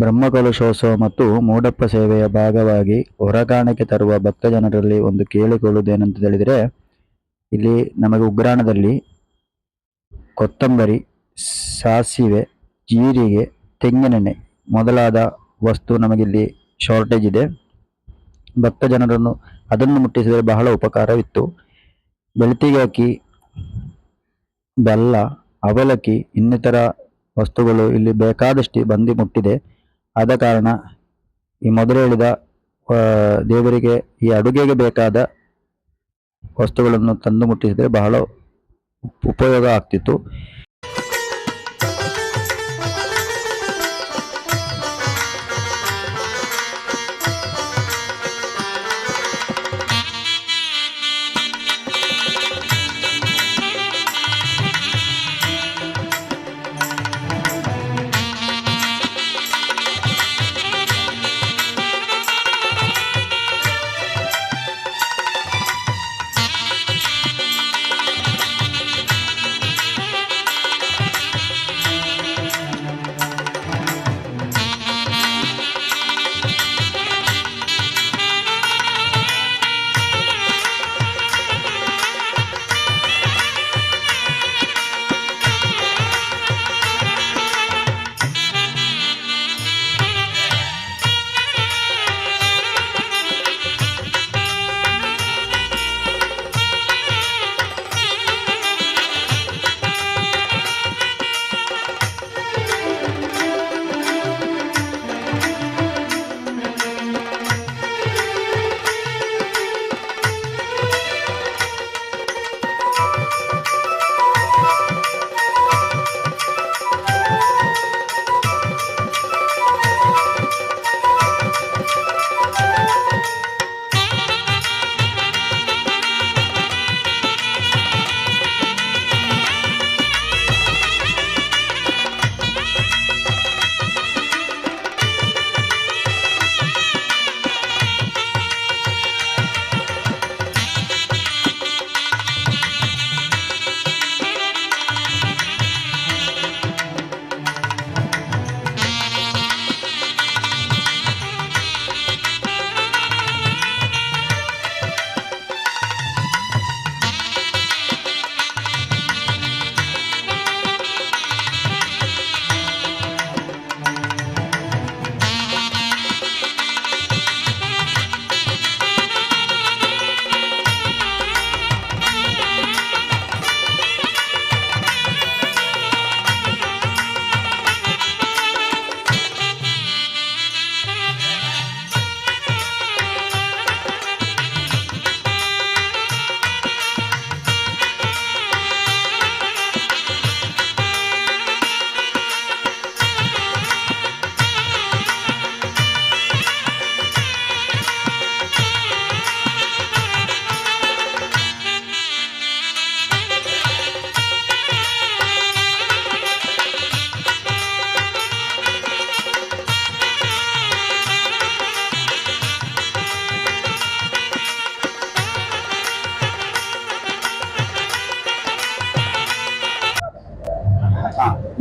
ಬ್ರಹ್ಮಕಲಶೋತ್ಸವ ಮತ್ತು ಮೂಡಪ್ಪ ಸೇವೆಯ ಭಾಗವಾಗಿ ಹೊರಗಾಣಕ್ಕೆ ತರುವ ಭಕ್ತ ಜನರಲ್ಲಿ ಒಂದು ಕೇಳಿಕೊಳ್ಳುವುದೇನಂತ ಹೇಳಿದರೆ, ಇಲ್ಲಿ ನಮಗೆ ಉಗ್ರಾಣದಲ್ಲಿ ಕೊತ್ತಂಬರಿ, ಸಾಸಿವೆ, ಜೀರಿಗೆ, ತೆಂಗಿನೆಣ್ಣೆ ಮೊದಲಾದ ವಸ್ತು ನಮಗಿಲ್ಲಿ ಶಾರ್ಟೇಜ್ ಇದೆ. ಭಕ್ತ ಜನರನ್ನು ಅದನ್ನು ಮುಟ್ಟಿಸಿದರೆ ಬಹಳ ಉಪಕಾರವಿತ್ತು. ಬೆಳ್ತಿಗೆ ಅಕ್ಕಿ, ಬೆಲ್ಲ, ಅವಲಕ್ಕಿ ಇನ್ನಿತರ ವಸ್ತುಗಳು ಇಲ್ಲಿ ಬೇಕಾದಷ್ಟು ಬಂದು ಮುಟ್ಟಿದೆ. ಆದ ಕಾರಣ ಈ ಮೊದಲು ಹೇಳಿದ ದೇವರಿಗೆ ಈ ಅಡುಗೆಗೆ ಬೇಕಾದ ವಸ್ತುಗಳನ್ನು ತಂದು ಮುಟ್ಟಿಸಿದರೆ ಬಹಳ ಉಪಯೋಗ ಆಗ್ತಿತ್ತು.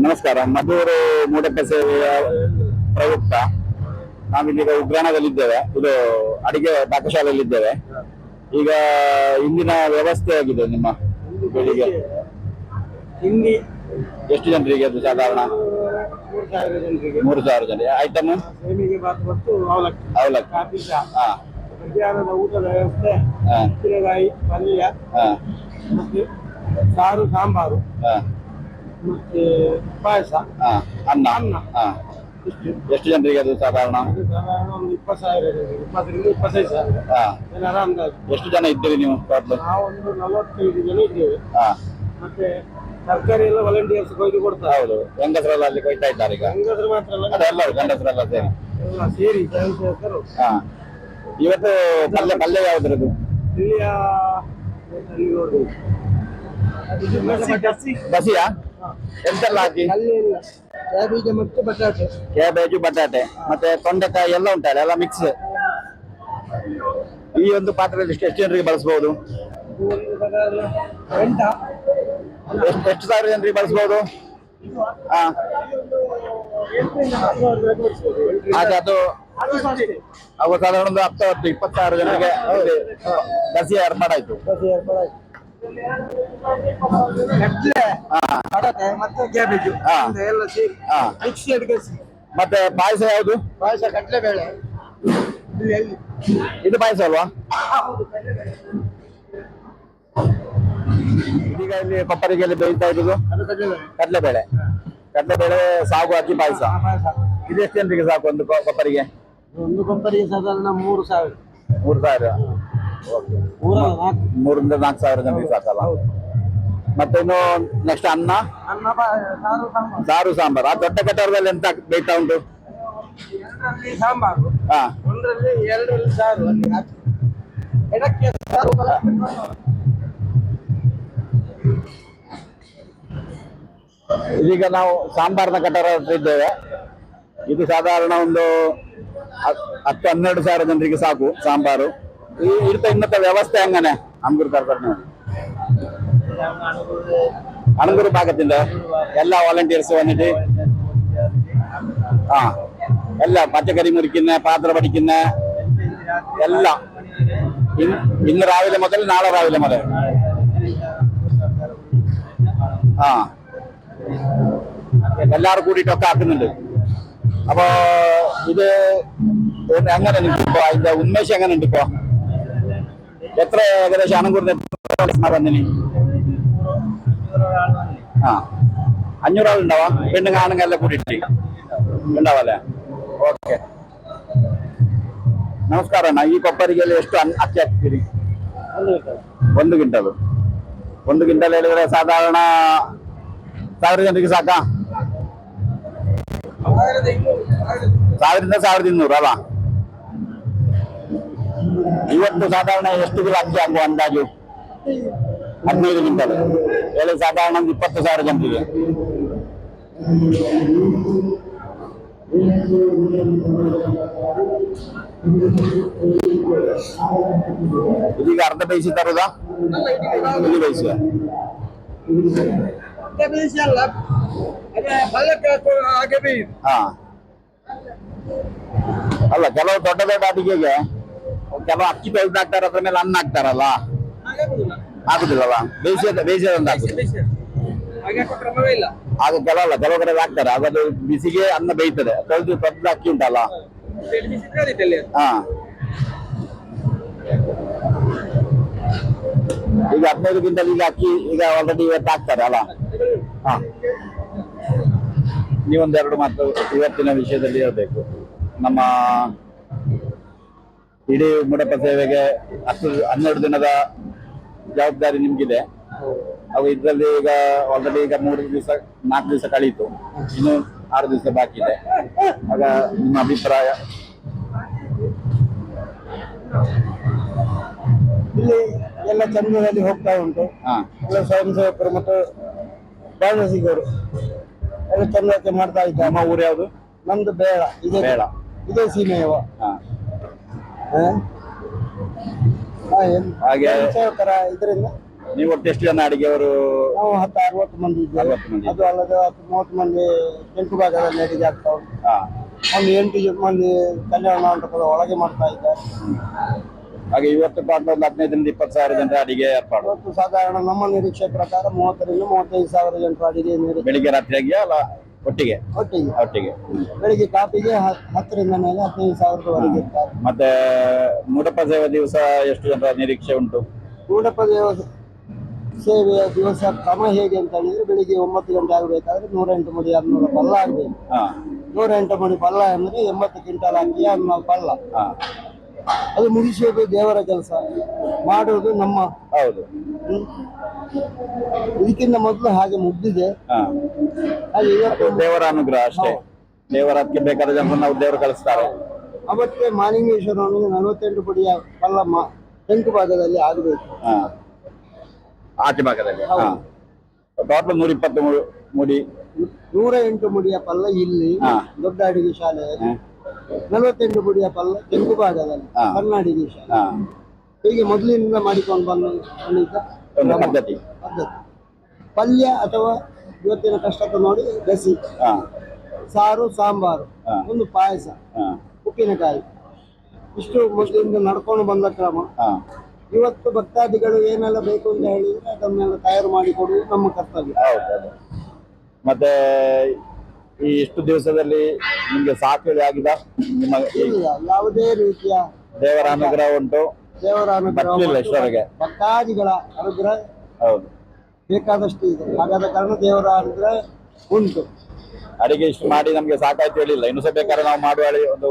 ನಮಸ್ಕಾರ. ಮಧೂರು ಮೂಡಪ್ಪ ಸೇವೆಯ ಪ್ರಯುಕ್ತ ನಾವಿಲ್ಲೀಗ ಉಗ್ರಾಣದಲ್ಲಿದ್ದೇವೆ. ಇದು ಅಡಿಗೆ ಪಾಕಶಾಲೆಯಲ್ಲಿದ್ದೇವೆ. ಈಗ ಇಂದಿನ ವ್ಯವಸ್ಥೆ ಆಗಿದೆ ನಿಮ್ಮ ಬೆಳಿಗ್ಗೆ ಹಿಂದಿ ಎಷ್ಟು ಜನರಿಗೆ? ಅದು ಸಾಧಾರಣ 3,000 ಜನ. ಐಟಮ್ ಅವಲಕ್ಕಿ, ಮಧ್ಯಾಹ್ನದ ಊಟದ ವ್ಯವಸ್ಥೆ, ಉಪ್ಪಿನಕಾಯಿ, ಪಲ್ಯ, ಮತ್ತೆ ಸಾರು, ಸಾಂಬಾರು, ಮತ್ತೆ ಪಾಯಸ, ಅನ್ನ. ಎಷ್ಟು ಜನರಿಗೆ ಅದು ಸಾಧಾರಣ? ಒಂದು 20,000, 20ರಿಂದ 25,000 ಜನರ ಅಂದಾಜು. ಎಷ್ಟು ಜನ ಇದ್ದೀರಿ ನೀವು? ನಾವೊಂದು 45 ಜನ ಇದ್ದೇವೆ. ಮತ್ತೆ ತರಕಾರಿ ಎಲ್ಲ ವಾಲಂಟಿಯರ್ಸ್ ಕೊಯ್ದು ಕೊಡ್ತಾರೆ. ಹೌದು, ಹೆಂಗಸರೆಲ್ಲ ಅಲ್ಲಿ ಕೊಯ್ತಾ ಇದ್ದಾರೆ ಈಗ? ಹೆಂಗಸರು ಮಾತ್ರ ಅಲ್ಲ, ಎಲ್ಲರೂ ಗಂಡಸರೆಲ್ಲ ಸೇರಿ ಎಲ್ಲ ಸೇರಿ ಕೆಲಸರು. ಇವತ್ತು ಪಲ್ಯ ಯಾವ್ದ್ರದ್ದು? ಇಲ್ಲಿಯ ಬಸಿಯಾ? ಎಂತೆಲ್ಲ ಹಾಕಿ? ಕ್ಯಾಬೇಜ್ ಮತ್ತು ಬಟಾಟೆ. ಕ್ಯಾಬೇಜು, ಬಟಾಟೆ ಮತ್ತೆ ತೊಂಡೆಕಾಯಿ ಎಲ್ಲ ಉಂಟಲ್ಲ, ಎಲ್ಲ ಮಿಕ್ಸ್. ಈ ಒಂದು ಪಾತ್ರೆಯಲ್ಲಿ ಎಷ್ಟು ಜನರಿಗೆ ಬಳಸಬಹುದು? ಎಷ್ಟು ಸಾವಿರ ಜನರಿಗೆ ಬಳಸಬಹುದು? ಹಾಗೆ ಅದು ಅವು ಸಾಧಾರಣ ಒಂದು 10-20 ಜನರಿಗೆ ದಸಿ ಏರ್ಪಾಡಾಯ್ತು. ಮತ್ತೆ ಕ್ಯಾಬೇಜು ಎಲ್ಲ ಸೇರಿ ಮಿಕ್ಸ್ಡ್ ಗಸಿ. ಮತ್ತೆ ಪಾಯಸ ಯಾವುದು? ಪಾಯಸ ಕಡಲೆಬೇಳೆ. ಇದು ಪಾಯಸ ಅಲ್ವಾ? ಇದೀಗ ಇಲ್ಲಿ ಕೊಪ್ಪರಿಗೆಯಲ್ಲಿ ಬೇಯ್ತಾ ಇರುವುದು ಕಡಲೆಬೇಳೆ. ಕಡಲೆಬೇಳೆ ಸಾಗು ಹಾಕಿ ಪಾಯಸ. ಇದೆಷ್ಟು ಜನರಿಗೆ ಸಾಕು ಒಂದು ಕೊಪ್ಪರಿಗೆ? ಒಂದು ಕೊಪ್ಪರಿಗೆ ಸಾಧಾರಣ 3,000. 3,000. 3,000-4,000 ಜನರಿಗೆ ಸಾಕಲ್ಲ. ಮತ್ತೆ ಇನ್ನು ನೆಕ್ಸ್ಟ್ ಅನ್ನ, ಸಾರು, ಸಾಂಬಾರು. ಆ ದೊಡ್ಡ ಕಟ್ಟಡದಲ್ಲಿ ಎಂತ ಬೇಯ್ತಾ ಉಂಟು? 2ರಲ್ಲಿ ಸಾಂಬಾರು, ಹಾ, 1ರಲ್ಲಿ 2ರಲ್ಲಿ ಸಾರು. ಎಡಕ್ಕೆ ಸಾರು. ಇದೀಗ ನಾವು ಸಾಂಬಾರಿನ ಕಟ್ಟಡ ಇದ್ದೇವೆ. ಇದು ಸಾಧಾರಣ ಒಂದು 10-12 ಜನರಿಗೆ ಸಾಕು ಸಾಂಬಾರು. ಇರ್ತ ಇನ್ನತ್ತ ವ್ಯವಸ್ಥೆ ಹಂಗನೆ ಅಣಗೂರು ಕಾರ್ಪೊರೇಟ್ ಅಣಗೂರು ಭಾಗದಿಂದ ಎಲ್ಲ ವಾಲಂಟಿಯರ್ಸ್ ಬಂದಿಟ್ಟು ಹಾ ಎಲ್ಲ പച്ചക്കറി മുറിക്കുന്ന പാത്രം പഠിക്കുന്ന ಎಲ್ಲ ഇന്ന് രാവിലെ മുതൽ നാളെ രാവിലെ മുതൽ ആ എല്ലാവരും കൂടിയിട്ടൊക്കെ ആക്കുന്നുണ്ട്. അപ്പോ ഇത് എങ്ങനെ ഇപ്പോ അതിന്റെ ഉന്മേഷം എങ്ങനെ ഉണ്ട്? ഇപ്പോ എത്ര ഏകദേശം അണങ്കൂറിന് വന്നിന്? ആ 500 ആളുണ്ടാവാ? പെണ്ണുങ്ങ ആണുങ്ങളെല്ലാം കൂടിയിട്ട് ഉണ്ടാവല്ലേ? ಓಕೆ, ನಮಸ್ಕಾರ ಅಣ್ಣ. ಈ ಕೊಪ್ಪರಿಗೆಯಲ್ಲಿ ಎಷ್ಟು ಅಕ್ಕಿ ಹಾಕ್ತೀರಿ? 1 ಕ್ವಿಂಟಲ್. 1 ಕ್ವಿಂಟಲ್ ಹೇಳಿದ್ರೆ ಸಾಧಾರಣ 1000 ಜನರಿಗೆ ಸಾಕಾ? 1000-1200 ಅಲ್ಲ? ಇವತ್ತು ಸಾಧಾರಣ ಎಷ್ಟು ಕಿಲೋ ಅಕ್ಕಿ ಆಗುವ ಅಂದಾಜು? 15 ಕ್ವಿಂಟಲ್ ಹೇಳಿ ಸಾಧಾರಣ ಒಂದು 20,000 ಜನರಿಗೆ. ಇದೀಗ ಅರ್ಧ ಬೇಯಿಸಿ ತರುದಾ? ಇಲ್ಲಿ ಬೇಯಿಸುವ ಹಾ ಅಲ್ಲ, ಕೆಲವು ದೊಡ್ಡ ದೊಡ್ಡ ಅಡಿಗೆಗೆ ಕೆಲವು ಅಕ್ಕಿ ಬೆಳೆದು ಹಾಕ್ತಾರೆ, ಅದ್ರ ಮೇಲೆ ಅನ್ನ ಹಾಕ್ತಾರಲ್ಲ, ಆಗುದಿಲ್ಲಲ್ಲ? ಬೇಯಿಸೋದೊಂದು ಹಾಕುದು ಆಗ ಕೆಲವಲ್ಲ, ಕೆಲವು ಕಡೆ ಹಾಕ್ತಾರೆ. ಅದು ಬಿಸಿಗೆ ಅನ್ನ ಬೇಯ್ತದೆ. ತೊಳೆದು ಅಕ್ಕಿ ಉಂಟಲ್ಲ, ಹಾ ಈಗ 15 ಕ್ವಿಂಟಲ್ ಈಗ ಅಕ್ಕಿ ಈಗ ಆಲ್ರೆಡಿ ಇವತ್ತು ಹಾಕ್ತಾರೆ ಅಲ್ಲ? ಹಾ, ನೀವೊಂದೆರಡು ಮಾತು ಇವತ್ತಿನ ವಿಷಯದಲ್ಲಿ ಹೇಳ್ಬೇಕು. ನಮ್ಮ ಇಡೀ ಮುಡಪ ಸೇವೆಗೆ 12 ದಿನದ ಜವಾಬ್ದಾರಿ ನಿಮ್ಗಿದೆ. ಅವು ಇದರಲ್ಲಿ ಈಗ ಆಲ್ರೆಡಿ ಈಗ 4 ದಿವಸ ಕಳೀತು, ಇನ್ನು 6 ದಿವಸ ಬಾಕಿ ಇದೆ. ಆಗ ನಿಮ್ಮ ಅಭಿಪ್ರಾಯ? ಇಲ್ಲಿ ಎಲ್ಲ ಚಂದದಲ್ಲಿ ಹೋಗ್ತಾ ಉಂಟು. ಎಲ್ಲ ಸ್ವಯಂ ಸೇವಕರು ಮತ್ತು ಬಾಣಸಿಗರು ಎಲ್ಲ ಚಂದಕ್ಕೆ ಮಾಡ್ತಾ ಇದ್ದಾರೆ. ನಮ್ಮ ಊರು ಯಾವುದು? ನಮ್ದು ಬೇಡ. ಇದೇ ಸೀಮೆಯವ. ಹಾಗೆ ಸೇವಕರ ಇದರಿಂದ ನೀವು ಒಟ್ಟು ಎಷ್ಟು ಜನ ಅಡಿಗೆಯವರು? ನಾವು 10-60 ಮಂದಿ ಇದ್ದೇವೆ. ಅದು ಅಲ್ಲದೆ 30 ಮಂದಿ ಕೆಂಪು ಭಾಗದಲ್ಲಿ ಅಡಿಗೆ ಆಗ್ತಾ ಉಂಟು. ಒಂದು 8 ಮಂದಿ ಕಲ್ಯಾಣ ಮಂಟಪದ ಒಳಗೆ ಮಾಡ್ತಾ ಇದ್ದಾರೆ. ಹಾಗೆ ಇವತ್ತು ಪಾಠ ಒಂದು 15-20,000 ಜನರ ಅಡಿಗೆ ಏರ್ಪಾಡು. ಇವತ್ತು ಸಾಧಾರಣ ನಮ್ಮ ನಿರೀಕ್ಷೆ ಪ್ರಕಾರ 30,000-35,000 ಜನರ ಅಡಿಗೆ ನಿರೀಕ್ಷೆ. ಬೆಳಿಗ್ಗೆ ರಾತ್ರಿಯಾಗಿ ಅಲ್ಲ ಒಟ್ಟಿಗೆ? ಒಟ್ಟಿಗೆ. ಬೆಳಿಗ್ಗೆ ಕಾಪಿಗೆ 10ರಿಂದ ಮೇಲೆ 15,000 ಇರ್ತಾರೆ. ಮತ್ತೆ ಮುಡಪ ಸೇವೆ ದಿವಸ ಎಷ್ಟು ಜನರ ನಿರೀಕ್ಷೆ ಉಂಟು? ಮುಡಪ ಸೇವೆಯ ದಿವಸ ಕ್ರಮ ಹೇಗೆ ಅಂತ ಹೇಳಿದ್ರೆ, ಬೆಳಿಗ್ಗೆ 9 ಗಂಟೆ ಆಗಬೇಕಾದ್ರೆ 108 ಮಡಿ ಅನ್ನೋ ಪಲ್ಲ ಆಗ್ಬೇಕು. 108 ಮಡಿ ಪಲ್ಲ ಅಂದ್ರೆ 80 ಕ್ವಿಂಟಲ್ ಅಕ್ಕಿ ಅನ್ನೋ ಪಲ್ಲ. ಅದು ಮುಗಿಸೋದು ದೇವರ ಕೆಲಸ, ಮಾಡುವುದು ನಮ್ಮ. ಹೌದು. ಇದಕ್ಕಿಂತ ಮೊದಲು ಹಾಗೆ ಮುಗ್ದಿದೆ. ಹಾಗೆ ಇವತ್ತು ದೇವರ ಅನುಗ್ರಹ ಅಷ್ಟೇ. ದೇವರಕ್ಕೆ ಬೇಕಾದ ಜನ ನಾವು ದೇವರು ಕಳಿಸ್ತಾರೆ. ಅವತ್ತೇ ಮಾಲಿಂಗೇಶ್ವರನಿಗೆ 48 ಪಡಿಯ ಪಲ್ಲ ತೆಂಕು ಭಾಗದಲ್ಲಿ ಆಗಬೇಕು. ಆಚೆ ಭಾಗದಲ್ಲಿ ಟೋಟಲ್ 120 ಮುಡಿ. 108 ಮುಡಿಯ ಪಲ್ಲ ಇಲ್ಲಿ ದೊಡ್ಡ ಅಡಿಗೆ ಶಾಲೆಯಲ್ಲಿ, 48 ಮುಡಿಯ ಪಲ್ಲ ತೆಂಕು ಭಾಗದಲ್ಲಿ ಸಣ್ಣ ಅಡಿಗೆ ಶಾಲೆ. ಹೀಗೆ ಮೊದಲಿನಿಂದ ಮಾಡಿಕೊಂಡು ಬಂದಿದ್ದ ಪದ್ಧತಿ. ಪಲ್ಯ ಅಥವಾ ಇವತ್ತಿನ ಕಷ್ಟಕ್ಕೆ ನೋಡಿ ಗಸಿ ಸಾರು ಸಾಂಬಾರು, ಹಾ. ಒಂದು ಪಾಯಸ, ಹಾ ಉಪ್ಪಿನಕಾಯಿ, ಇಷ್ಟು ಮೊದಲಿಂದ ನಡ್ಕೊಂಡು ಬಂದ ಕ್ರಮ. ಹಾ ಇವತ್ತು ಭಕ್ತಾದಿಗಳು ಏನೆಲ್ಲ ಬೇಕು ಅಂತ ಹೇಳಿದ್ರೆ ಅದನ್ನೆಲ್ಲ ತಯಾರು ಮಾಡಿಕೊಡುವುದು ನಮ್ಮ ಕರ್ತವ್ಯ. ಹೌದು. ಮತ್ತೆ ಈ ಇಷ್ಟು ದಿವಸದಲ್ಲಿ ನಿಮ್ಗೆ ಸಾಕಳಿ ಆಗಿದ ನಿಮ್ಮ ಇಲ್ಲ, ಯಾವುದೇ ರೀತಿಯ ದೇವರ ಅನುಗ್ರಹ ಉಂಟು, ದೇವರ ಅನುಗ್ರಹ ಬರ್ಲಿಲ್ಲ ಮತ್ತು ಇಷ್ಟರವರೆಗೆ. ಭಕ್ತಾದಿಗಳ ಅನುಗ್ರಹ ಹೌದು. ಬೇಕಾದಷ್ಟು ಇದೆ. ಹಾಗಾದ ಕಾರಣ ದೇವರ ಅನುಗ್ರಹ ಉಂಟು. ಅಡಿಗೆ ಇಷ್ಟು ಮಾಡಿ ನಮ್ಗೆ ಸಾಕಾಯ್ತು ಹೇಳಿಲ್ಲ, ಇನ್ನು ಸಹ ಬೇಕಾದ್ರೆ ನಾವು ಮಾಡುವ ಒಂದು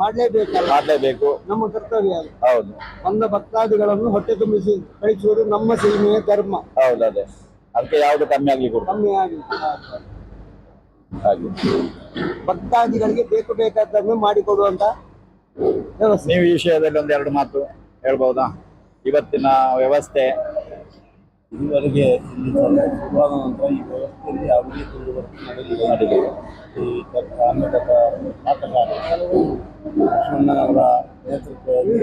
ಮಾಡ್ಲೇಬೇಕಲ್ಲ, ಮಾಡ್ಲೇಬೇಕು. ನಮ್ಮ ಕರ್ತವ್ಯ ಅದು. ಹೌದು ಬಂದ ಭಕ್ತಾದಿಗಳನ್ನು ಹೊಟ್ಟೆ ತುಂಬಿಸಿ ಕಳಿಸುವುದು ನಮ್ಮ ಸೀಮೆಯ ಧರ್ಮ. ಹೌದು, ಅದೇ ಅದಕ್ಕೆ ಯಾವ್ದು ಕಮ್ಮಿ ಆಗ್ಲಿಕ್ಕೆ ಕೊಡುದು ಕಮ್ಮಿ ಆಗಿ ಹಾಗೆ. ಭಕ್ತಾದಿಗಳಿಗೆ ಬೇಕು ಬೇಕಾದ್ದನ್ನು ಮಾಡಿಕೊಡುವಂತ ವ್ಯವಸ್ಥೆ. ನೀವು ಈ ವಿಷಯದಲ್ಲಿ ಒಂದೆರಡು ಮಾತು ಹೇಳ್ಬಹುದಾ? ಇವತ್ತಿನ ವ್ಯವಸ್ಥೆ ಇದುವರೆಗೆ ಇಲ್ಲಿ ಶುರುವಾದ ನಂತರ ಈ ವ್ಯವಸ್ಥೆಯಲ್ಲಿ ಯಾವುದೇ ನಡೆದಿಲ್ಲ. ಈ ಅನ್ನದಾತ ಲಕ್ಷ್ಮಣ್ಣನವರ ನೇತೃತ್ವದಲ್ಲಿ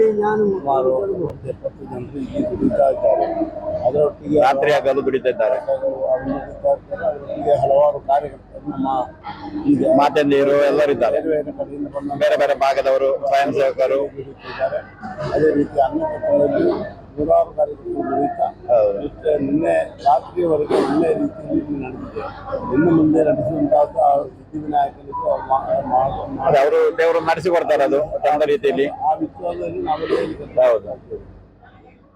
ಸುಮಾರು 70 ಜನರು ಇಲ್ಲಿ ದುಡಿತಾ ಇದ್ದಾರೆ. ಅದರೊಟ್ಟಿಗೆ ರಾತ್ರಿ ಹಗಲು ದುಡಿತಾ ಇದ್ದಾರೆ. ಅದರೊಟ್ಟಿಗೆ ಹಲವಾರು ಕಾರ್ಯಕರ್ತರು ನಮ್ಮ ಈಗ ಮಾತೆಂದಿರು ಎಲ್ಲರೂ ಇದ್ದಾರೆ, ಬೇರೆ ಬೇರೆ ಕಡೆಯಿಂದ ಬಂದ ಬೇರೆ ಬೇರೆ ಭಾಗದವರು, ಸ್ವಯಂ ಸೇವಕರು. ದುಡಿಯುತ್ತಿದ್ದಾರೆ. ಅದೇ ರೀತಿ ಅನ್ನದಾತರಲ್ಲಿ ನೂರಾರು ಕಾರ್ಯಕರ್ತರು ದುಡಿತಾ ಮತ್ತೆ ನಿನ್ನೆ ರಾತ್ರಿಯವರೆಗೆ ಒಳ್ಳೆಯ ರೀತಿಯಲ್ಲಿ ನಡೆದಿದೆ. ಇನ್ನು ಮುಂದೆ ನಡೆಸುವಂತಹ ಸಿದ್ಧಿವಿನಾಯಕನಿಗೂ ಅವರು ದೇವರು ನಡೆಸಿ ಕೊಡ್ತಾರೆ, ಅದು ತಮ್ಮ ರೀತಿಯಲ್ಲಿ. ಆ ವಿಶ್ವಾಸದಲ್ಲಿ ನಾವೆಲ್ಲ ಹೌದು.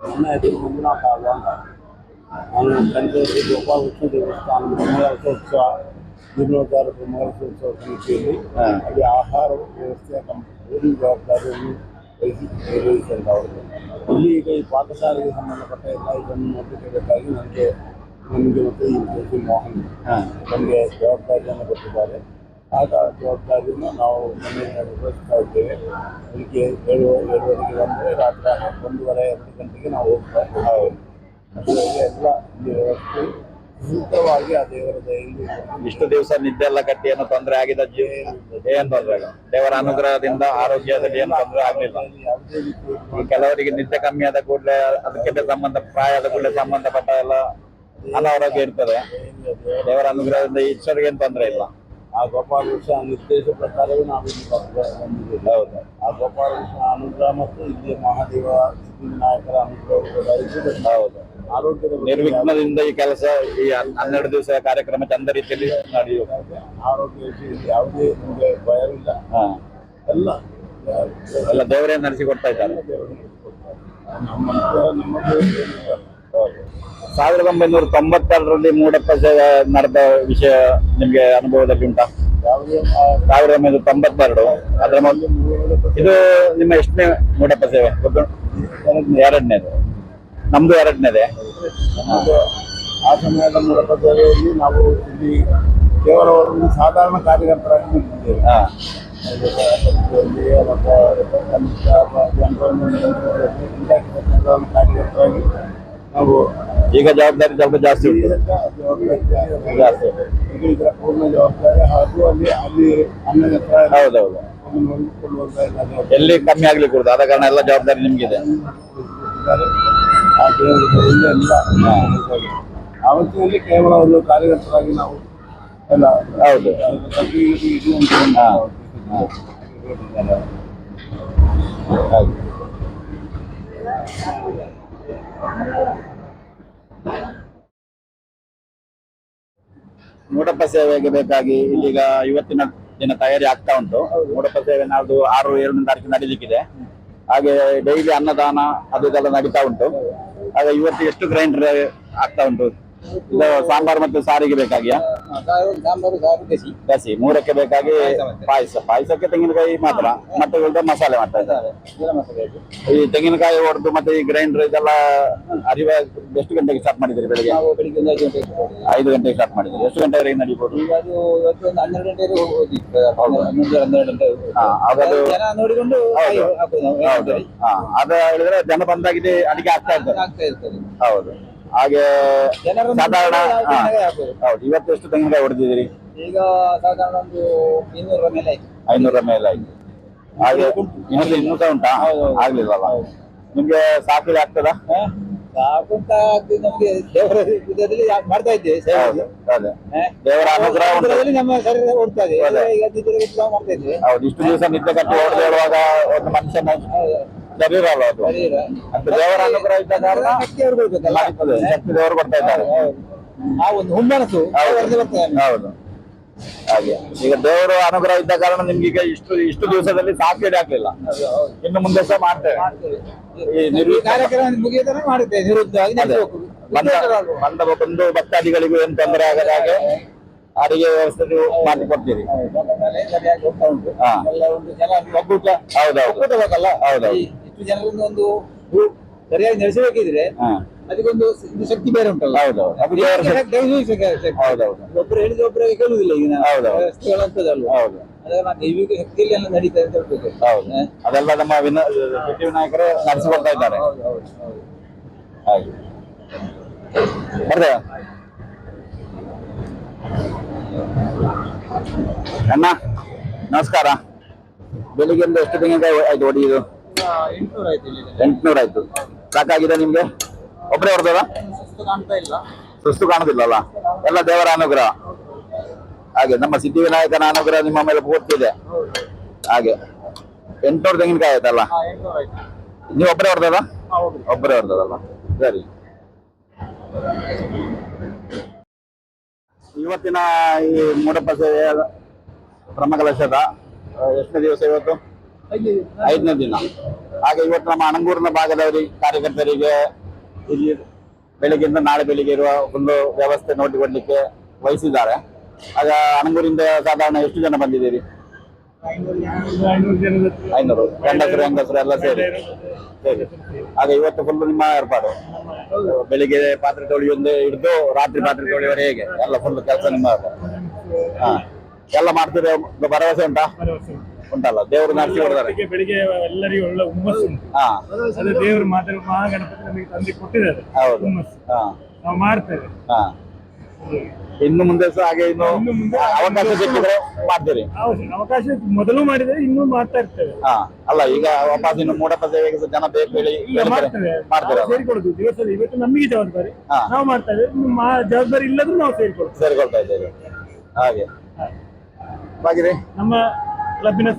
ನನ್ನ ಹೆಸರು ಮಂಜುನಾಥ ಅಂತ. ನಾನು ಕಂಠದಲ್ಲಿ ಗೋಪಾಲ ವಿಷ್ಣು ದೇವಸ್ಥಾನ ಬ್ರಹ್ಮರಸೋತ್ಸವ ಜೀರ್ಣೋದ್ಧಾರ ಬ್ರಹ್ಮರಸೋತ್ಸವ ಸಮಿತಿಯಲ್ಲಿ ಅಲ್ಲಿ ಆಹಾರ ವ್ಯವಸ್ಥೆಯ ಜವಾಬ್ದಾರಿಯನ್ನು ನಿರ್ವಹಿಸಿದವರು. ಇಲ್ಲಿ ಈಗ ಈ ಪಾಠಶಾಲೆಗೆ ಸಂಬಂಧಪಟ್ಟ ಎಲ್ಲ ಇದನ್ನು ನೋಡಬೇಕಾಗಿ ನಮಗೆ ಮತ್ತು ಈ ಕೆ ಮೋಹನ್ ನಮಗೆ ಜವಾಬ್ದಾರಿಯನ್ನು ಕೊಟ್ಟಿದ್ದಾರೆ. ಆಗ ಜವಾಬ್ದಾರಿಯನ್ನು ನಾವು ಮನೆಯನ್ನು ನಿರ್ವಹಿಸ್ತಾ ಇದ್ದೇವೆ. ಬೆಳಿಗ್ಗೆ 7:30ಗೆ ಬಂದರೆ ರಾತ್ರಿ 1:30-2 ಗಂಟೆಗೆ ನಾವು ಹೋಗ್ತಾ ಇದ್ದೇವೆ. ಅದರಲ್ಲಿ ಎಲ್ಲ ಇಲ್ಲಿ ವ್ಯವಸ್ಥೆ ಸೂಕ್ತವಾಗಿ ಆ ದೇವರ ದಯೆಯಿಂದ ಇಷ್ಟು ದಿವಸ ನಿದ್ದೆ ಎಲ್ಲ ಕಟ್ಟಿ ಏನೋ ತೊಂದರೆ ಆಗಿದೆ, ಏನ್ ತೊಂದರೆ ಇಲ್ಲ. ದೇವರ ಅನುಗ್ರಹದಿಂದ ಆರೋಗ್ಯದಲ್ಲಿ ಏನು ತೊಂದರೆ ಆಗ್ಲಿಲ್ಲ. ಯಾವುದೇ ರೀತಿ ಈ ಕೆಲವರಿಗೆ ನಿದ್ದೆ ಕಮ್ಮಿ ಆದ ಕೂಡಲೇ ಅದಕ್ಕೆ ಪ್ರಾಯ ಆದ ಕೂಡಲೇ ಸಂಬಂಧಪಟ್ಟ ಎಲ್ಲ ಅನಾರೋಗ್ಯ ಇರ್ತದೆ. ದೇವರ ಅನುಗ್ರಹದಿಂದ ಈಶ್ವರಿಗೆ ಏನು ತೊಂದರೆ ಇಲ್ಲ. ಆ ಗೋಪಾಲಕೃಷ್ಣ ನಿರ್ದೇಶ ಪ್ರಕಾರವೇ ನಾವು ಇಲ್ಲಿ ಬಂದಿದ್ದೇವೆ. ಹೌದು. ಆ ಗೋಪಾಲಕೃಷ್ಣ ಅನುಗ್ರಹ ಮತ್ತು ಇಲ್ಲಿ ಮಹಾದೇವ ಸಿದ್ಧಿವಿನಾಯಕರ ಅನುಗ್ರಹ. ಹೌದು. ಆರೋಗ್ಯದ ನಿರ್ವಿಘ್ನದಿಂದ ಈ ಕೆಲಸ ಈ 12 ದಿವಸ ಕಾರ್ಯಕ್ರಮ ಚಂದ ರೀತಿಯಲ್ಲಿ ನಡೆಯುತ್ತೆ. ಆರೋಗ್ಯ ವಿಷಯದಲ್ಲಿ ಯಾವುದೇ ನಮಗೆ ಭಯವಿಲ್ಲ. ಎಲ್ಲ ಎಲ್ಲ ದೇವರೇ ನಡೆಸಿ ಕೊಡ್ತಾ ಇದ್ದಾರೆ. ನಮ್ಮದು 1992ರಲ್ಲಿ ಮೂಡಪ್ಪ ಸೇವೆ ನಡೆದ ವಿಷಯ ನಿಮ್ಗೆ ಅನುಭವದಲ್ಲಿ ಉಂಟಾ? ಯಾವುದೇ 1992 ಅದರ ಮೊದಲು ಇದು ನಿಮ್ಮ ಎಷ್ಟನೇ ಮೂಡಪ್ಪ ಸೇವೆ? ಎರಡನೇದು. ನಮ್ದು ಎರಡನೇದೇ. ನಮ್ಮದು ಆ ಸಮಯದ ಮೂಡಪ್ಪ ಸೇವೆಯಲ್ಲಿ ನಾವು ಇಲ್ಲಿ ಕೇವಲ ಒಂದು ಸಾಧಾರಣ ಕಾರ್ಯಕರ್ತರಾಗಿ ನಿಂತಿದ್ದೇವೆ. ಕಾರ್ಯಕರ್ತರಾಗಿ ನಾವು ಈಗ ಜವಾಬ್ದಾರಿ ಸ್ವಲ್ಪ ಜಾಸ್ತಿ ಉಂಟು. ಜಾಸ್ತಿ. ಈಗ ಇದರ ಪೂರ್ಣ ಜವಾಬ್ದಾರಿ ಹಾಗೂ ಅಲ್ಲಿ ಅನ್ನದ ಹೌದೌದು. ಎಲ್ಲಿ ಕಮ್ಮಿ ಆಗ್ಲಿಕ್ಕೆ ಕೊಡುದು, ಆದ ಕಾರಣ ಎಲ್ಲ ಜವಾಬ್ದಾರಿ ನಿಮ್ಗಿದೆ. ಆ ದೇವರಿಂದ ಎಲ್ಲ ಅವತ್ತಿನಲ್ಲಿ ಕೇವಲ ಒಂದು ಕಾರ್ಯಕರ್ತರಾಗಿ ನಾವು ಎಲ್ಲ ಹೌದು. ಹಾಗೆ. ಮೂಡಪ್ಪ ಸೇವೆಗೆ ಬೇಕಾಗಿ ಇಲ್ಲಿಗ ಇವತ್ತಿನ ದಿನ ತಯಾರಿ ಆಗ್ತಾ ಉಂಟು. ಮೂಡಪ್ಪ ಸೇವೆ ನಾಳ್ದು 6-7ನೇ ತಾರೀಕು ನಡೀಲಿಕ್ಕಿದೆ. ಹಾಗೆ ಡೈಲಿ ಅನ್ನದಾನ ಅದು ಇದೆಲ್ಲ ನಡೀತಾ ಉಂಟು. ಹಾಗೆ ಇವತ್ತು ಎಷ್ಟು ಗ್ರೈಂಡರ್ ಆಗ್ತಾ ಉಂಟು? ಇದು ಸಾಂಬಾರು ಮತ್ತು ಸಾರಿಗೆ ಬೇಕಾಗಿಯಾ? ಕಸಿ 3ಕ್ಕೆ ಬೇಕಾಗಿ ಪಾಯಸಕ್ಕೆ ತೆಂಗಿನಕಾಯಿ ಮಾತ್ರ, ಮತ್ತೆ ಉಳಿದ ಮಸಾಲೆ ಮಾಡ್ತಾ ಇದ್ದಾರೆ. ಈ ತೆಂಗಿನಕಾಯಿ ಹೊಡೆದು ಮತ್ತೆ ಈ ಗ್ರೈಂಡರ್ ಇದೆಲ್ಲ ಅರಿವ ಎಷ್ಟು ಗಂಟೆಗೆ ಸ್ಟಾರ್ಟ್ ಮಾಡಿದ್ದೀರಿ? ಬೆಳಿಗ್ಗೆ 5 ಗಂಟೆಗೆ ಸ್ಟಾರ್ಟ್ ಮಾಡಿದ್ದೀರಿ. ಎಷ್ಟು ಗಂಟೆವರೆಗೆ ನಡೀಬಹುದು? ಅದ ಹೇಳಿದ್ರೆ ಜನ ಬಂದಾಗಿದೆ ಅಡಿಗೆ ಆಗ್ತಾ ಇರ್ತದೆ. ಹೌದು. ಹಾಗೆ ಸಾಧಾರಣ ಹೌದು. ಇವತ್ತು ಎಷ್ಟು ತೆಂಗಿನಕಾಯಿ ಹೊಡೆದಿದ್ದೀರಿ? ಈಗ ಸಾಧಾರಣ ಒಂದು 500 ಮೇಲೆ ಆಯ್ತು. 500 ಮೇಲೆ ಆಯ್ತು. ಹಾಗೆ ಇನ್ನೂ ಸಹ ಉಂಟಾ? ಆಗ್ಲಿಲ್ಲಲ್ಲ. ನಿಮ್ಗೆ ಸಾಕಿಗೆ ಆಗ್ತದಾ? ಸಾಕು ಅಂತ ಅದು ನಮ್ಗೆ ದೇವರ ಇದರಲ್ಲಿ ಮಾಡ್ತಾ ಇದ್ದೇವೆ ಸೇವೆ. ಹೌದು ಅದೇ ದೇವರ ಅನುಗ್ರಹ ಉಂಟು. ಅದರಲ್ಲಿ ನಮ್ಮ ಶರೀರ ಓಡ್ತದೆ. ಈಗ ನಿದ್ರೆ ನಾವು ಮಾಡ್ತಾ ಇದ್ದೇವೆ. ಹೌದು, ಇಷ್ಟು ದಿವಸ ನಿದ್ದೆ ಕಟ್ಟಿ ಓಡದೆ ಹೇಳುವಾಗ ಒಂದು ಮನುಷ್ಯನ ಶರೀರ ಅಲ್ಲ ಅದು. ಶರೀರ ಅಂತ ದೇವರ ಅನುಗ್ರಹ ಇದ್ದ ಕಾರಣ ಶಕ್ತಿ ಅವ್ರು ಕೊಡ್ಬೇಕಲ್ಲ. ಅದೇ ಶಕ್ತಿ ದೇವರು ಕೊಡ್ತಾ ಇದ್ದಾರೆ. ಆ ಒಂದು ಹುಮ್ಮನಸ್ಸು ಅವರದ್ದು ಬರ್ತದೆ. ಹೌದು ಹಾಗೆ ಈಗ ದೇವರು ಅನುಗ್ರಹ ಇದ್ದ ಕಾರಣ ನಿಮ್ಗೆ ಈಗ ಇಷ್ಟು ದಿವಸದಲ್ಲಿ ಸಾಕಿಡಿ ಆಗ್ಲಿಲ್ಲ. ಇನ್ನು ಮುಂದೆ ಸಹ ಮಾಡ್ತೇವೆ. ಈ ಕಾರ್ಯಕ್ರಮ ಮುಗಿಯತನ ಮಾಡುತ್ತೇವೆ. ನಿರುದ್ಯೋಗಿ ನಡೆಸಬೇಕು. ಬಂದ ಒಂದು ಭಕ್ತಾದಿಗಳಿಗೂ ಏನು ತೊಂದರೆ ಆಗದ ಹಾಗೆ ಅಡಿಗೆ ವ್ಯವಸ್ಥೆ ನೀವು ಮಾಡಿ ಕೊಡ್ತೀರಿ. ಸರಿಯಾಗಿ ಹೋಗ್ತಾ ಉಂಟು. ಹಾ. ಎಲ್ಲ ಒಂದು ಜನ ಒಕ್ಕೂಟ ಹೌದೌದು ಒಕ್ಕೂಟ ಬೇಕಲ್ಲ. ಹೌದೌದು. ಇಷ್ಟು ಜನರಿಂದ ಒಂದು ಸರಿಯಾಗಿ ನಡೆಸಬೇಕಿದ್ರೆ ಹಾ ಅದಕ್ಕೊಂದು ಇದು ಶಕ್ತಿ ಬೇರೆ ಉಂಟಲ್ಲ. ಹೌದೌದು ಅದು ದೇವರ ಶಕ್ತಿ. ಹೌದೌದು ಒಬ್ಬರು ಹೇಳಿದ ಒಬ್ಬರಿಗೆ ಕೇಳುವುದಿಲ್ಲ ಈಗಿನ ಹೌದೌದು. ವ್ಯವಸ್ಥೆಗಳಂತದಲ್ವ. ಹೌದು ಅದನ್ನ ದೈವಿಕ ಶಕ್ತಿಯಲ್ಲಿ ಎಲ್ಲ ನಡೀತದೆ ಅಂತ ಹೇಳ್ಬೇಕು. ಹೌದು ಅದೆಲ್ಲ ನಮ್ಮ ಸಿದ್ಧಿ ವಿನಾಯಕರು ನಡೆಸಿಕೊಡ್ತಾ ಇದ್ದಾರೆ. ಹಾಗೆ ಬರ್ದೆ ಅಣ್ಣ ನಮಸ್ಕಾರ. ಬೆಳಿಗ್ಗೆಯಿಂದ ಎಷ್ಟು ತೆಂಗಿನಕಾಯಿ ಆಯ್ತು ಹೊಡಿಯುದು? 800 ಆಯ್ತು. 800 ಆಯ್ತು. ಸಾಕಾಗಿದೆ ನಿಮ್ಗೆ? ಒಬ್ಬರೇ ಹೊಡೆದ? ಸುಸ್ತು ಕಾಣ್ತಾ ಇಲ್ಲ. ಸುಸ್ತು ಕಾಣುದಿಲ್ಲಲ್ಲ? ಎಲ್ಲ ದೇವರ ಅನುಗ್ರಹ. ಹಾಗೆ ನಮ್ಮ ಸಿದ್ಧಿ ವಿನಾಯಕನ ಅನುಗ್ರಹ ನಿಮ್ಮ ಮೇಲೆ ಪೂರ್ತಿದೆ. ಹಾಗೆ 800 ತೆಂಗಿನಕಾಯಿ ಆಯ್ತಲ್ಲ? 800 ಆಯ್ತು. ನೀವು ಒಬ್ಬರೇ ಹೊಡೆದಲ್ಲ? ಒಬ್ಬರೇ ಹೊಡೆದಲ್ಲ? ಸರಿ. ಇವತ್ತಿನ ಈ ಮೂಡಪ್ಪ ಸೇವೆಯ ಬ್ರಹ್ಮಕಲಶದ ಎಷ್ಟನೇ ದಿವಸ ಇವತ್ತು? 5ನೇ ದಿನ. ಹಾಗೆ ಇವತ್ತು ನಮ್ಮ ಅಣಂಗೂರಿನ ಭಾಗದವರಿಗೆ ಕಾರ್ಯಕರ್ತರಿಗೆ ಇಲ್ಲಿ ಬೆಳಿಗ್ಗೆಯಿಂದ ನಾಳೆ ಬೆಳಿಗ್ಗೆ ಇರುವ ಒಂದು ವ್ಯವಸ್ಥೆ ನೋಡಿಕೊಡ್ಲಿಕ್ಕೆ ವಹಿಸಿದ್ದಾರೆ. ಆಗ ಅಣಂಗೂರಿಂದ ಸಾಧಾರಣ ಎಷ್ಟು ಜನ ಬಂದಿದ್ದೀರಿ? 500 ಗಂಡಸರು ಹೆಂಗಸರು ಎಲ್ಲ ಸೇರಿ. ಹಾಗೆ ಇವತ್ತು ಫುಲ್ ನಿಮ್ಮ ಏರ್ಪಾಡು. ಬೆಳಿಗ್ಗೆ ಪಾತ್ರೆ ತೊಳೆಯೊಂದು ಹಿಡಿದು ರಾತ್ರಿ ಪಾತ್ರೆ ತೊಳೆಯುವವರೆ ಹೇಗೆ ಎಲ್ಲ ಫುಲ್ ಕೆಲಸ ನಿಮ್ಮ. ಹಾ ಎಲ್ಲ ಮಾಡ್ತೀರಿ? ಭರವಸೆ ಉಂಟಾ? ಉಂಟಲ್ಲ? ದೇವರು ನಡೆಸಿ ಕೊಡ್ತಾರೆ. ಬೆಳಿಗ್ಗೆ ಎಲ್ಲರಿಗೂ ಒಳ್ಳೆ ಹುಮ್ಮಸ್ಸು ಉಂಟು. ಹಾ ಅದೇ ದೇವರು ಮಾತ್ರ ಮಹಾಗಣಪತಿ ನಮಗೆ ತಂದು ಕೊಟ್ಟಿದ್ದಾರೆ. ಹೌದು. ಹುಮ್ಮಸ್ಸು ಹಾ ನಾವು ಮಾಡ್ತೇವೆ. ಹಾ ಇನ್ನು ಮುಂದೆ ಸಹ ಹಾಗೆ ಇನ್ನು ಅವಕಾಶ ಸಿಕ್ಕಿದ್ರೆ ಮಾಡ್ತೀರಿ? ಅವಕಾಶ ಮೊದಲು ಮಾಡಿದರೆ ಇನ್ನೂ ಮಾಡ್ತಾ ಇರ್ತೇವೆ. ಹಾ ಅಲ್ಲ ಈಗ ವಾಪಸ್ ಇನ್ನು ಮೂಡಪ್ಪ ಸೇವೆಗೆ ಸಹ ಜನ ಬೇಕು ಹೇಳಿ ಮಾಡ್ತೇವೆ. ಮಾಡ್ತೀರಾ? ಸೇರಿಕೊಳ್ಳುದು ದಿವಸ ಇವತ್ತು ನಮಗೆ ಜವಾಬ್ದಾರಿ. ಹಾ. ನಾವು ಮಾಡ್ತೇವೆ. ಜವಾಬ್ದಾರಿ ಇಲ್ಲದ್ರೂ ನಾವು ಸೇರಿಕೊಳ್ತೇವೆ. ಸೇರಿಕೊಳ್ತಾ ಇದ್ದೇವೆ. ಹಾಗೆ ಹಾಗಿದೆ ನಮ್ಮ ಕ್ಲಬ್ಬಿನ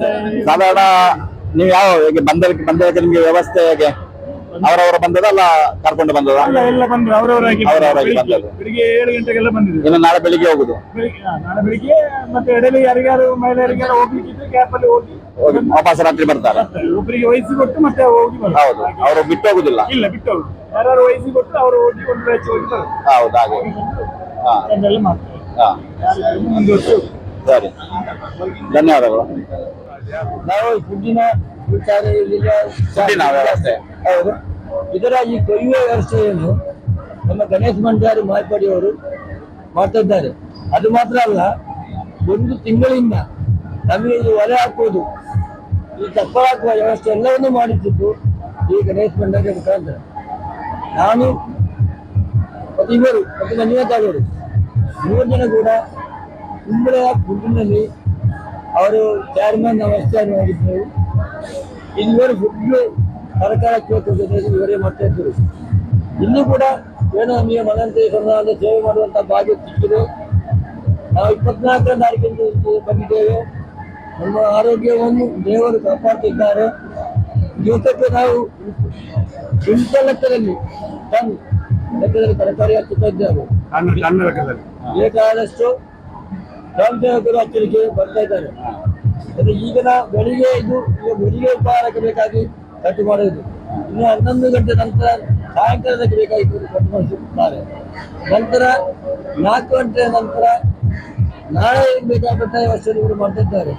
ಸಾಧಾರಣ ನೀವು ಯಾವ ಹೇಗೆ ಬಂದಕ್ಕೆ ನಿಮ್ಗೆ ವ್ಯವಸ್ಥೆ ಹೇಗೆ? ಅವರವರ ಬಂದದಲ್ಲ ಕರ್ಕೊಂಡು ಬಂದದ? ಎಲ್ಲ ಬಂದ್ರು ಅವರವರಾಗಿ ಬಂದದ್ದು. ಬೆಳಿಗ್ಗೆ 7 ಗಂಟೆಗೆಲ್ಲ ಬಂದಿದ್ರು. ಇನ್ನು ನಾಳೆ ಬೆಳಿಗ್ಗೆ ಹೋಗುದು? ನಾಳೆ ಬೆಳಿಗ್ಗೆ ಮತ್ತೆ ಎಡೆಲಿ ಯಾರಿಗಾರು ಮಹಿಳೆಯರಿಗೆಲ್ಲ ಹೋಗ್ಲಿಕ್ಕಿದ್ರೆ ಕ್ಯಾಪ್ ಅಲ್ಲಿ ಹೋಗಿ ವಾಪಸ್ ರಾತ್ರಿ ಬರ್ತಾರೆ. ಒಬ್ಬರಿಗೆ ವಹಿಸಿ ಕೊಟ್ಟು ಮತ್ತೆ ಹೋಗಿ ಬರ್ತಾರೆ. ಹೌದು ಅವರು ಬಿಟ್ಟು ಹೋಗುದಿಲ್ಲ? ಇಲ್ಲ ಬಿಟ್ಟು ಹೋಗುದು. ಯಾರು ವಹಿಸಿ ಕೊಟ್ಟು ಅವರು ಹೋಗಿ ಒಂದು ಬ್ಯಾಚ್ ಹೋಗಿ ಬರ್ತಾರೆ. ಹೌದು ಹಾಗೆ. ಹಾ ಅದೆಲ್ಲ ಮಾಡ್ತಾರೆ. ಹಾ ಒಂದು ವರ್ಷ. ಸರಿ ಧನ್ಯವಾದಗಳು. ನಾವು ಫುಡ್ಡಿನ ವಿಚಾರ ಫುಡ್ಡಿನ ವ್ಯವಸ್ಥೆ ಹೌದು. ಇದರ ಈ ಕೊಯ್ಯುವ ವ್ಯವಸ್ಥೆಯನ್ನು ನಮ್ಮ ಗಣೇಶ್ ಮಂಡಾರಿ ಮಾಯ್ಪಾಡಿಯವರು ಮಾಡ್ತಾ ಇದ್ದಾರೆ. ಅದು ಮಾತ್ರ ಅಲ್ಲ, 1 ತಿಂಗಳಿಂದ ನಮಗೆ ಈ ಹೊರೆ ಹಾಕುವುದು, ಈ ಚಪ್ಪರ ಹಾಕುವ ವ್ಯವಸ್ಥೆ ಎಲ್ಲವನ್ನೂ ಮಾಡುತ್ತಿದ್ದು ಈ ಗಣೇಶ್ ಮಂಡಾರಿ ಮುಖಾಂತರ. ನಾನು ಮತ್ತು ಇವರು ಮತ್ತು ಮಂಜುನಾಥವರು 3 ಜನ ಕೂಡ ಕುಂಬಳೆಯ ಫುಡ್ಡಿನಲ್ಲಿ ಅವರು ಚೇರ್ಮನ್ ವ್ಯವಸ್ಥೆಯನ್ನು ಮಾಡಿದ್ದೆವು. ಇಲ್ಲಿವರು ಫುಡ್ ಸರ್ಕಾರ ಕೇಳ್ತಿದ್ದ ಇವರೇ ಮಾಡ್ತಾ ಇದ್ದರು. ಇನ್ನೂ ಕೂಡ ಏನೋ ನಮಗೆ ಮನಂತೆ ಸೊನ್ನಾದ ಸೇವೆ ಮಾಡುವಂಥ ಭಾಗ್ಯ ಸಿಕ್ಕಿದೆ. ನಾವು 24ನೇ ತಾರೀಕಿಂದ ಬಂದಿದ್ದೇವೆ. ನಮ್ಮ ಆರೋಗ್ಯವನ್ನು ದೇವರು ಕಾಪಾಡ್ತಿದ್ದಾರೆ. ದಿವಸಕ್ಕೆ ನಾವು ಕ್ವಿಂಟಲ್ ಲೆಕ್ಕದಲ್ಲಿ ಟನ್ ಲೆಕ್ಕದಲ್ಲಿ ತರಕಾರಿ ಹಚ್ಚುತ್ತಾ ಇದ್ದೇವೆ. ಬೇಕಾದಷ್ಟು ಸ್ವಯಂ ಸೇವಕರು ಹಚ್ಚಲಿಕ್ಕೆ ಬರ್ತಾ ಇದ್ದಾರೆ. ಈಗಿನ ಬೆಳಿಗ್ಗೆ ಬೆಳಿಗ್ಗೆ ಉಪಹಾರಕ್ಕೆ ಬೇಕಾಗಿ ಕಟ್ಟು ಮಾಡುವುದು. ಇನ್ನು 11 ಗಂಟೆ ನಂತರ ಸಾಯಂಕಾಲಕ್ಕೆ ಬೇಕಾಗಿ ಕಟ್ಟು ಮಾಡಿಸುತ್ತಾರೆ. ನಂತರ 4 ಗಂಟೆ ನಂತರ ನಾಳೆ ಬೇಕಾದಂತಹ ವ್ಯವಸ್ಥೆ ಮಾಡ್ತಿದ್ದಾರೆ.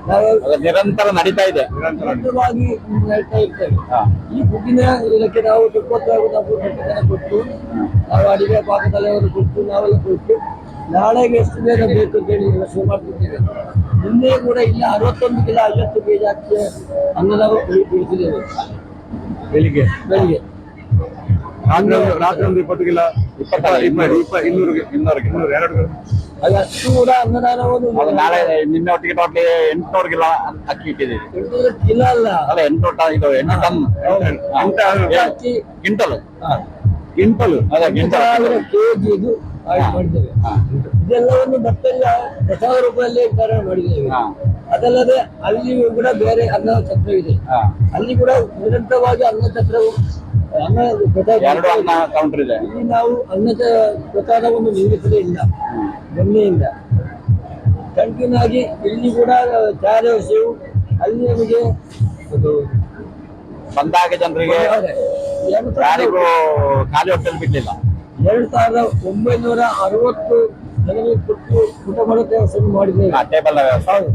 ನಾವು ನಿರಂತರ ನಡೀತಾ ಇದೆ. ನಿರಂತರವಾಗಿ ಹೇಳ್ತಾ ಇರ್ತೇವೆ. ಈ ಫುಡ್ಡಿನ ಇದಕ್ಕೆ ನಾವು 70 ಕೊಟ್ಟು ನಾವು ಅಡಿಗೆ ಪಾಕದಲ್ಲಿವರು ಕೊಟ್ಟು ನಾವೆಲ್ಲ ಕೊಟ್ಟು ನಾಳೆಗೆ ಎಷ್ಟು ಬೇಗ ಬೇಕು ಅಂತ ಹೇಳಿ ವ್ಯವಸ್ಥೆ ಮಾಡ್ತಿದ್ದೇವೆ. ನಿನ್ನೆ ಕೂಡ ಇಲ್ಲಿ 61 ಕಿಲೋ 50 ಕೆಜಿ ಅಕ್ಕಿ ಅನ್ನ ನಾವು ಇಳಿಸಿದ್ದೇವೆ ಬೆಳಿಗ್ಗೆ. ರಾತ್ರಿ ಒಂದು 20 ಕಿಲೋ 200 ಅದಷ್ಟು ಕೂಡ ಅನ್ನದಾನವನ್ನು ನಾಳೆ ನಿನ್ನೆ ಒಟ್ಟಿಗೆ ಟೋಟ್ಲಿ 800 ಕಿಲೋ ಅಕ್ಕಿ ಇಟ್ಟಿದ್ದೀವಿ. 800 ಕಿಲೋ ಅಲ್ಲ, ಅಲ್ಲ 8 ಟನ್ ಇದು 8 ಟನ್ ಅಕ್ಕಿ ಕ್ವಿಂಟಲ್. ಗಿಂಟಲು ಅದೇ 10,000 kg ಇದು ಆಗಿ ಮಾಡಿದ್ದೇವೆ. ಇದೆಲ್ಲವನ್ನು ಭಕ್ತರಿಗೆ 10,000 ರೂಪಾಯಲ್ಲಿ ವಿತರಣೆ ಮಾಡಿದ್ದೇವೆ. ಅದಲ್ಲದೆ ಅಲ್ಲಿ ಕೂಡ ಬೇರೆ ಅನ್ನ ಛತ್ರ ಇದೆ. ಅಲ್ಲಿ ಕೂಡ ನಿರಂತರವಾಗಿ ಅನ್ನ ಛತ್ರವು ಎರಡು ಅನ್ನ ಕೌಂಟರ್ ಇದೆ. ಇಲ್ಲಿ ನಾವು ಅನ್ನದ ಪ್ರಸಾದವನ್ನು ನಿಲ್ಲಿಸಲೇ ಇಲ್ಲ. ಮೊನ್ನೆಯಿಂದ ಕಂಟಿನ್ಯೂ ಆಗಿ ಇಲ್ಲಿ ಕೂಡ ಚಾರ ಸೇವು ಅಲ್ಲಿ ನಮಗೆ ಅದು ಬಂದಾಗ ಜನರಿಗೆ ಯಾರಿಗೂ ಖಾಲಿ ಹೊಟ್ಟೆಲ್ ಬಿಡ್ಲಿಲ್ಲ. 2,960 ಜನರಿಗೆ ಕೊಟ್ಟು ಊಟ ಮಾಡೋ ಕೆಲಸವನ್ನು ಮಾಡಿದ್ದೇವೆ. ಟೇಬಲ್ ವ್ಯವಸ್ಥೆ. ಹೌದು.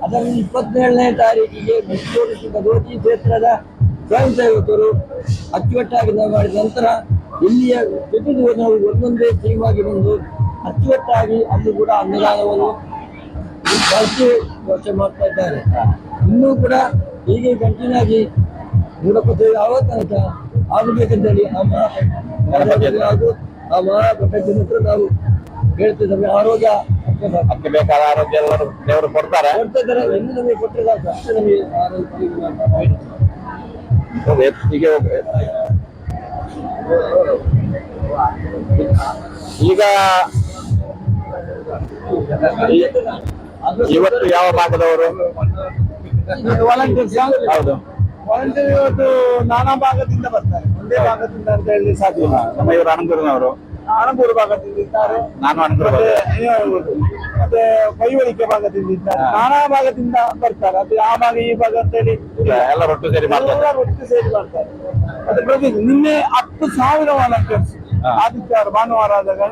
ಅದರಲ್ಲಿ 27ನೇ ತಾರೀಕಿಗೆ ಮೈಸೂರು ಶ್ರೀ ಭಗವತಿ ಕ್ಷೇತ್ರದ ಸ್ವಯಂ ಸೇವಕರು ಅಚ್ಚುಕಟ್ಟಾಗಿ ನಾವು ಮಾಡಿದ ನಂತರ ಇಲ್ಲಿಯ ಜೊತೆಗೆ ನಾವು ಒಂದೊಂದೇ ಟೀಮ್ ಆಗಿ ಬಂದು ಅಚ್ಚುಕಟ್ಟಾಗಿ ಅಲ್ಲಿ ಕೂಡ ಅನ್ನದಾನವನ್ನು ಜಾಸ್ತಿ ವರ್ಷ ಮಾಡ್ತಾ ಇದ್ದಾರೆ. ಇನ್ನೂ ಕೂಡ ಹೀಗೆ ಕಂಟಿನ್ಯೂ ಆಗಿ ಮೂಡಪತಿ ಯಾವ ತನಕ ಆಗಬೇಕಂತೇಳಿ ಆ ಮಹಾಪ್ರಪಂಚದ ಹತ್ರ ನಾವು ಹೇಳ್ತಿದ್ದೇವೆ. ಆರೋಗ್ಯ ಅದಕ್ಕೆ ಬೇಕಾದ ಆರೋಗ್ಯ ಎಲ್ಲರೂ ದೇವರು ಕೊಡ್ತಾರೆ. ಕೊಡ್ತಿದ್ದಾರೆ. ಎಂದು ನಮಗೆ ಕೊಟ್ಟಿಲ್ಲ ಅಷ್ಟೇ ನಮಗೆ ಆರೋಗ್ಯ ಹೀಗೆ ಈಗ ಇವತ್ತು ಯಾವ ಭಾಗದವರು? ವಾಲಂಟಿಯರ್ಸ್ ಹೌದು, ವಾಲಂಟಿಯರ್ ಇವತ್ತು ನಾನಾ ಭಾಗದಿಂದ ಬರ್ತಾರೆ. ಒಂದೇ ಭಾಗದಿಂದ ಅಂತ ಹೇಳಿ ಸಾಧ್ಯ ಇಲ್ಲ. ನಮ್ಮ ಇವರು ಅನಂತಪುರನವರು. ಆನಂದಪುರ ಭಾಗದಿಂದ ಇದ್ದಾರೆ, ನಾನು ಅನಂತಪುರ ಮತ್ತೆ ಕೈವಳಿಕೆ ಭಾಗದಿಂದ ಇದ್ದಾರೆ. ನಾನಾ ಭಾಗದಿಂದ ಬರ್ತಾರೆ. ಅದು ಆ ಭಾಗ ಈ ಭಾಗ ಅಂತ ಹೇಳಿ ಎಲ್ಲ ಒಟ್ಟು ಸೇರಿ ಮಾಡ್ತಾರೆ. ಎಲ್ಲ ಒಟ್ಟು ಸೇರಿ ಮಾಡ್ತಾರೆ. ಅದು ಪ್ರತಿ ನಿನ್ನೆ 10,000 ವಾಲಂಟಿಯರ್ಸ್ ಆದಿತ್ಯವಾರ ಭಾನುವಾರ ಆದಾಗ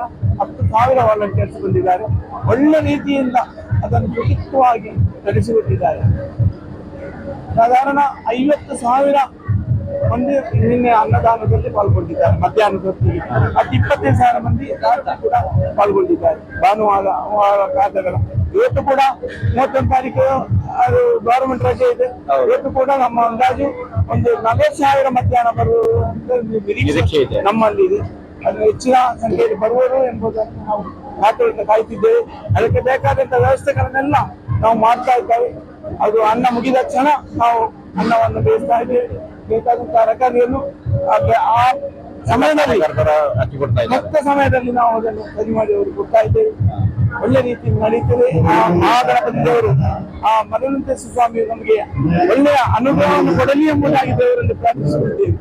10,000 ವಾಲಂಟಿಯರ್ಸ್ ಬಂದಿದ್ದಾರೆ. ಒಳ್ಳೆ ರೀತಿಯಿಂದ ಅದನ್ನು ಪ್ರತಿಕ್ತವಾಗಿ ನಡೆಸಿಕೊಟ್ಟಿದ್ದಾರೆ. ಸಾಧಾರಣ 50,000 ಮಂದಿ ನಿನ್ನೆ ಅನ್ನದಾನದಲ್ಲಿ ಪಾಲ್ಗೊಂಡಿದ್ದಾರೆ. ಮಧ್ಯಾಹ್ನದ ಹೊತ್ತಿಗೆ 25,000 ಮಂದಿ ರಾತ್ರಿ ಕೂಡ ಪಾಲ್ಗೊಂಡಿದ್ದಾರೆ. ಭಾನುವಾರ ಕಾರ್ಯಗಳ ಇವತ್ತು ಕೂಡ 31 ತಾರೀಕು ಅದು ಗವರ್ಮೆಂಟ್ ರಜೆ ಇದೆ. ಇವತ್ತು ಕೂಡ ನಮ್ಮ ಅಂದಾಜು ಒಂದು 40,000 ಮಧ್ಯಾಹ್ನ ಬರುವಂತ ನಿರೀಕ್ಷೆ ಇದೆ ನಮ್ಮಲ್ಲಿ ಇದೆ. ಅದು ಹೆಚ್ಚಿನ ಸಂಖ್ಯೆಯಲ್ಲಿ ಬರುವರು ಎಂಬುದನ್ನು ನಾವು ಮಾತುಗಳಿಂದ ಕಾಯ್ತಿದ್ದೇವೆ. ಅದಕ್ಕೆ ಬೇಕಾದಂತ ವ್ಯವಸ್ಥೆಗಳನ್ನೆಲ್ಲ ನಾವು ಮಾಡ್ತಾ ಇದ್ದೇವೆ. ಅದು ಅನ್ನ ಮುಗಿದ ಕ್ಷಣ ನಾವು ಅನ್ನವನ್ನು ಬೇಯಿಸ್ತಾ ಇದ್ದೇವೆ. ಬೇಕಾದಂತ ತರಕಾರಿಯನ್ನು ಆ ಸಮಯದಲ್ಲಿ ಮುಕ್ತ ಸಮಯದಲ್ಲಿ ನಾವು ಅದನ್ನು ಸರಿ ಮಾಡಿ ಅವರು ಕೊಡ್ತಾ ಇದ್ದೇವೆ. ಒಳ್ಳೆ ರೀತಿಯಲ್ಲಿ ನಡೀತದೆ. ಆ ಗಣಪತಿ ದೇವರು ಆ ಮರಳುಂಟೇಶ್ವರ ಸ್ವಾಮಿ ನಮಗೆ ಒಳ್ಳೆಯ ಅನುಭವವನ್ನು ಕೊಡಲಿ ಎಂಬುದಾಗಿ ದೇವರಲ್ಲಿ ಪ್ರಾರ್ಥಿಸುತ್ತಿದ್ದೇವೆ.